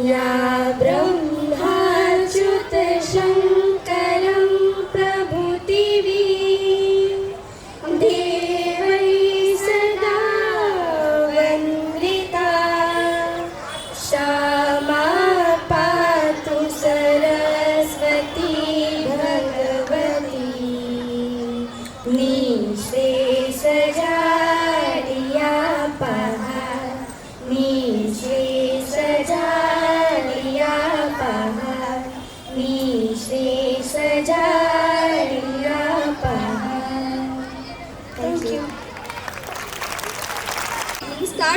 या ब्रह्माच्युत शङ्करं प्रभुतिवी देवै सदा वन्दिता क्षमा पातु सरस्वती भगवती निःशेष जाडिया पहाड़ निःशेष जाडिया पहाड़ निःशेष जाडिया पहाड़. Thank you. Start